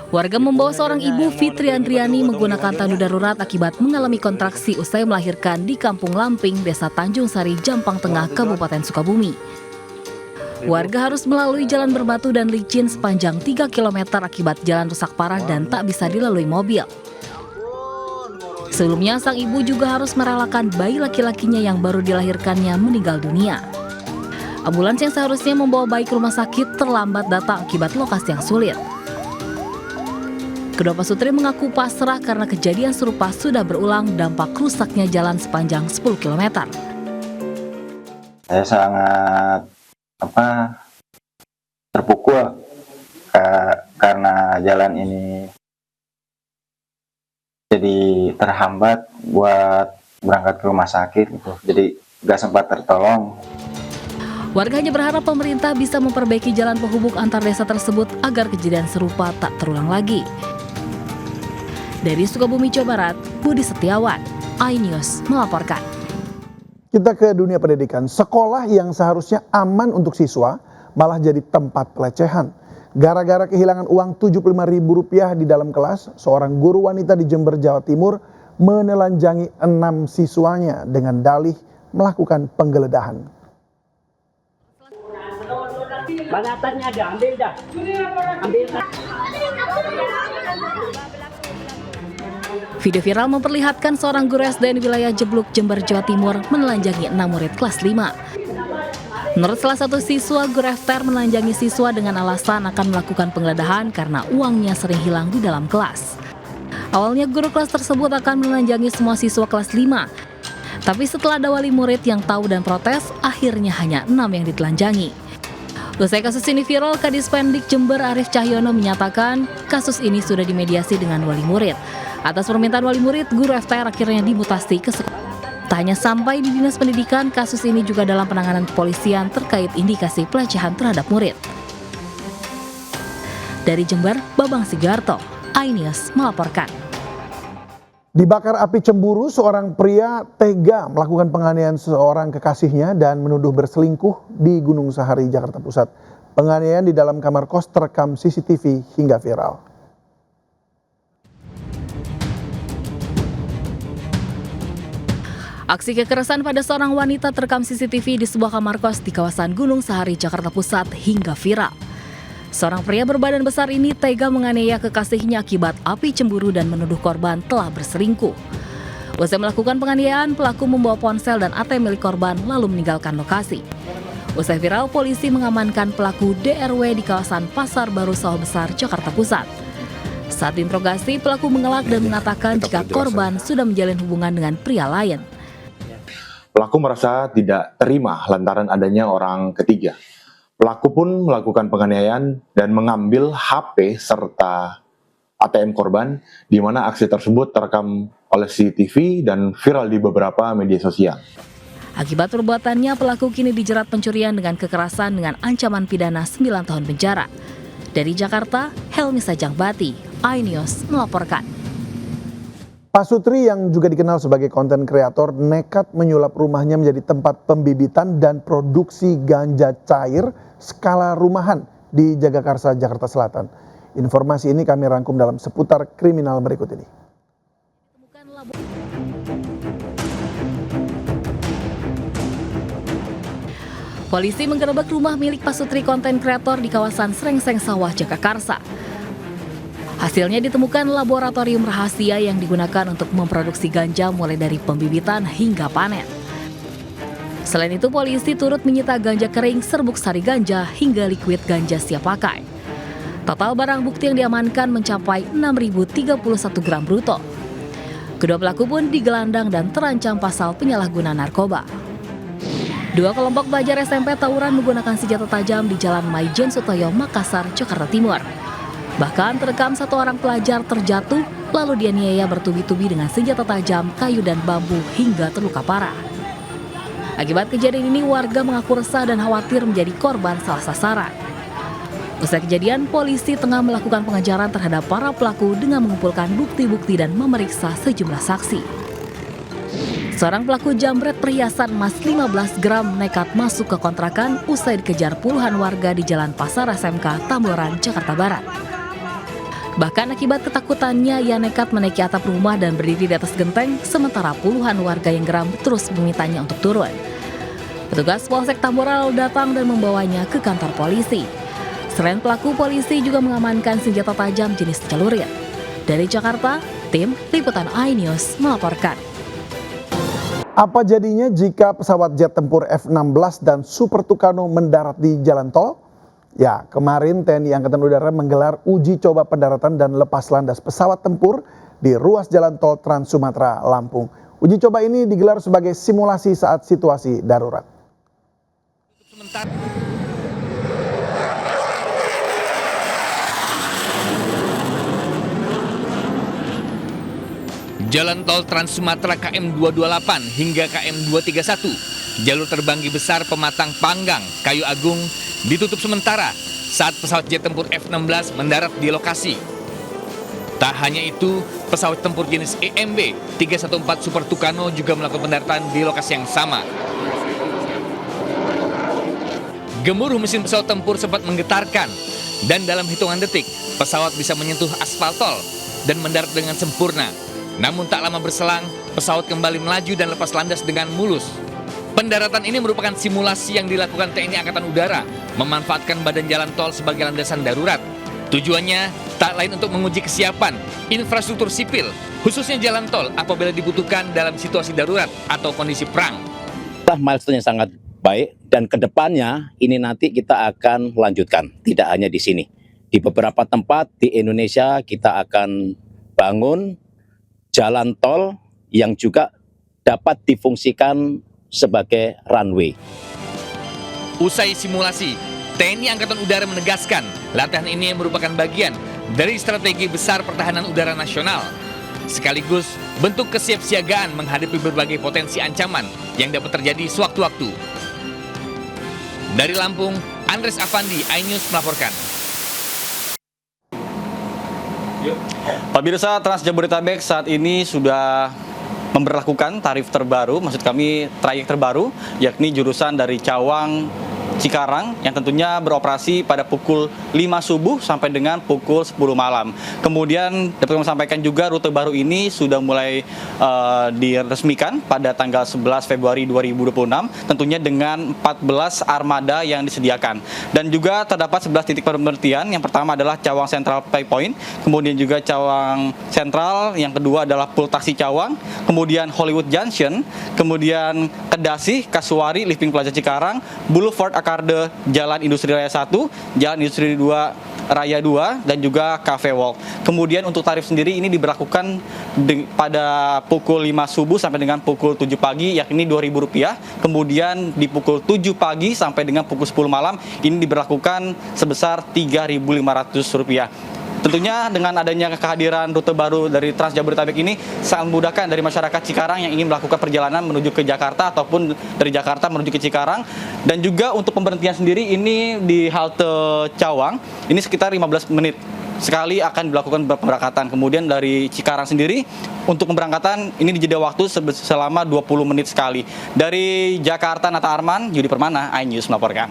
Warga membawa seorang ibu Fitri Andriani menggunakan tandu darurat akibat mengalami kontraksi usai melahirkan di Kampung Lamping, Desa Tanjung Sari, Jampang Tengah, Kabupaten Sukabumi. Warga harus melalui jalan berbatu dan licin sepanjang 3 km akibat jalan rusak parah dan tak bisa dilalui mobil. Sebelumnya, sang ibu juga harus merelakan bayi laki-lakinya yang baru dilahirkannya meninggal dunia. Ambulans yang seharusnya membawa bayi ke rumah sakit terlambat datang akibat lokasi yang sulit. Kedua pasutri mengaku pasrah karena kejadian serupa sudah berulang dampak rusaknya jalan sepanjang 10 km. Saya sangat terpukul karena jalan ini jadi terhambat buat berangkat ke rumah sakit gitu. Jadi nggak sempat tertolong. Warga hanya berharap pemerintah bisa memperbaiki jalan penghubung antar desa tersebut agar kejadian serupa tak terulang lagi. Dari Sukabumi, Jawa Barat, Budi Setiawan, iNews melaporkan. Kita ke dunia pendidikan. Sekolah yang seharusnya aman untuk siswa malah jadi tempat pelecehan. Gara-gara kehilangan uang Rp75.000 di dalam kelas, seorang guru wanita di Jember, Jawa Timur menelanjangi 6 siswanya dengan dalih melakukan penggeledahan. Banatannya ada, ambil dah. Ambil dah. Video viral memperlihatkan seorang guru SD di wilayah Jebluk, Jember, Jawa Timur menelanjangi 6 murid kelas 5. Menurut salah satu siswa, guru FTR menelanjangi siswa dengan alasan akan melakukan penggeledahan karena uangnya sering hilang di dalam kelas. Awalnya guru kelas tersebut akan menelanjangi semua siswa kelas 5. Tapi setelah ada wali murid yang tahu dan protes, akhirnya hanya 6 yang ditelanjangi. Usai kasus ini viral, Kadispendik Jember Arif Cahyono menyatakan kasus ini sudah dimediasi dengan wali murid. Atas permintaan wali murid, guru FTR akhirnya dimutasi ke sekolah. Tak hanya sampai di Dinas Pendidikan, kasus ini juga dalam penanganan kepolisian terkait indikasi pelecehan terhadap murid. Dari Jember, Babang Sigarto, iNews melaporkan. Dibakar api cemburu, seorang pria tega melakukan penganiayaan seorang kekasihnya dan menuduh berselingkuh di Gunung Sahari, Jakarta Pusat. Penganiayaan di dalam kamar kos terekam CCTV hingga viral. Aksi kekerasan pada seorang wanita terekam CCTV di sebuah kamar kos di kawasan Gunung Sahari, Jakarta Pusat hingga viral. Seorang pria berbadan besar ini tega menganiaya kekasihnya akibat api cemburu dan menuduh korban telah berselingkuh. Usai melakukan penganiayaan, pelaku membawa ponsel dan ATM milik korban lalu meninggalkan lokasi. Usai viral, polisi mengamankan pelaku DRW di kawasan Pasar Baru Sawah Besar, Jakarta Pusat. Saat diinterogasi, pelaku mengelak dan mengatakan jika korban sudah menjalin hubungan dengan pria lain. Pelaku merasa tidak terima lantaran adanya orang ketiga. Pelaku pun melakukan penganiayaan dan mengambil HP serta ATM korban, di mana aksi tersebut terekam oleh CCTV dan viral di beberapa media sosial. Akibat perbuatannya, pelaku kini dijerat pencurian dengan kekerasan dengan ancaman pidana 9 tahun penjara. Dari Jakarta, Helmi Sajangbati, iNews melaporkan. Pasutri yang juga dikenal sebagai konten kreator nekat menyulap rumahnya menjadi tempat pembibitan dan produksi ganja cair skala rumahan di Jagakarsa, Jakarta Selatan. Informasi ini kami rangkum dalam seputar kriminal berikut ini. Polisi menggerebek rumah milik pasutri konten kreator di kawasan Srengseng Sawah, Jagakarsa. Hasilnya ditemukan laboratorium rahasia yang digunakan untuk memproduksi ganja mulai dari pembibitan hingga panen. Selain itu, polisi turut menyita ganja kering, serbuk sari ganja, hingga liquid ganja siap pakai. Total barang bukti yang diamankan mencapai 6.031 gram bruto. Kedua pelaku pun digelandang dan terancam pasal penyalahgunaan narkoba. Dua kelompok pelajar SMP tawuran menggunakan senjata tajam di Jalan Maijen Sutoyo, Makassar, Jakarta Timur. Bahkan terekam satu orang pelajar terjatuh lalu dianiaya bertubi-tubi dengan senjata tajam, kayu dan bambu hingga terluka parah. Akibat kejadian ini, warga mengaku resah dan khawatir menjadi korban salah sasaran. Usai kejadian, polisi tengah melakukan pengejaran terhadap para pelaku dengan mengumpulkan bukti-bukti dan memeriksa sejumlah saksi. Seorang pelaku jambret perhiasan emas 15 gram nekat masuk ke kontrakan usai dikejar puluhan warga di Jalan Pasar SMK Tamboran, Jakarta Barat. Bahkan akibat ketakutannya, ia nekat menaiki atap rumah dan berdiri di atas genteng, sementara puluhan warga yang geram terus memintanya untuk turun. Petugas Polsek Tamboran datang dan membawanya ke kantor polisi. Selain pelaku, polisi juga mengamankan senjata tajam jenis celurit. Dari Jakarta, tim Liputan iNews melaporkan. Apa jadinya jika pesawat jet tempur F-16 dan Super Tucano mendarat di jalan tol? Ya, kemarin TNI Angkatan Udara menggelar uji coba pendaratan dan lepas landas pesawat tempur di ruas jalan tol Trans Sumatera, Lampung. Uji coba ini digelar sebagai simulasi saat situasi darurat. Jalan tol Trans Sumatera KM 228 hingga KM 231, jalur terbanggi besar Pematang Panggang, Kayu Agung, ditutup sementara saat pesawat jet tempur F-16 mendarat di lokasi. Tak hanya itu, pesawat tempur jenis EMB 314 Super Tucano juga melakukan pendaratan di lokasi yang sama. Gemuruh mesin pesawat tempur sempat menggetarkan, dan dalam hitungan detik, pesawat bisa menyentuh aspal tol dan mendarat dengan sempurna. Namun tak lama berselang, pesawat kembali melaju dan lepas landas dengan mulus. Pendaratan ini merupakan simulasi yang dilakukan TNI Angkatan Udara, memanfaatkan badan jalan tol sebagai landasan darurat. Tujuannya tak lain untuk menguji kesiapan infrastruktur sipil, khususnya jalan tol apabila dibutuhkan dalam situasi darurat atau kondisi perang. Milestone yang sangat baik, dan kedepannya ini nanti kita akan lanjutkan, tidak hanya di sini. Di beberapa tempat di Indonesia kita akan bangun jalan tol yang juga dapat difungsikan sebagai runway. Usai simulasi, TNI Angkatan Udara menegaskan latihan ini merupakan bagian dari strategi besar pertahanan udara nasional, sekaligus bentuk kesiapsiagaan menghadapi berbagai potensi ancaman yang dapat terjadi sewaktu-waktu. Dari Lampung, Andres Afandi, iNews melaporkan. Pemirsa, Trans Jabodetabek saat ini sudah memberlakukan tarif terbaru, maksud kami trayek terbaru, yakni jurusan dari Cawang Cikarang yang tentunya beroperasi pada pukul 5 subuh sampai dengan pukul 10 malam. Kemudian dapat kami sampaikan juga rute baru ini sudah mulai diresmikan pada tanggal 11 Februari 2026, tentunya dengan 14 armada yang disediakan. Dan juga terdapat 11 titik pemberhentian. Yang pertama adalah Cawang Central Pay Point, kemudian juga Cawang Central, yang kedua adalah Pul Taksi Cawang, kemudian Hollywood Junction, kemudian Kedasi, Kasuari, Living Plaza Cikarang, Boulevard Akarde, Jalan Industri Raya 1, Jalan Industri 2 Raya 2, dan juga Cafe Walk. Kemudian untuk tarif sendiri ini diberlakukan pada pukul 5 subuh sampai dengan pukul 7 pagi, yakni Rp2.000. Kemudian di pukul 7 pagi sampai dengan pukul 10 malam ini diberlakukan sebesar Rp3.500. Tentunya dengan adanya kehadiran rute baru dari Trans Jabodetabek ini sangat memudahkan dari masyarakat Cikarang yang ingin melakukan perjalanan menuju ke Jakarta ataupun dari Jakarta menuju ke Cikarang. Dan juga untuk pemberhentian sendiri ini di halte Cawang ini sekitar 15 menit sekali akan dilakukan pemberangkatan. Kemudian dari Cikarang sendiri untuk pemberangkatan ini dijeda waktu selama 20 menit sekali. Dari Jakarta, Nata Arman, Yudi Permana, iNews melaporkan.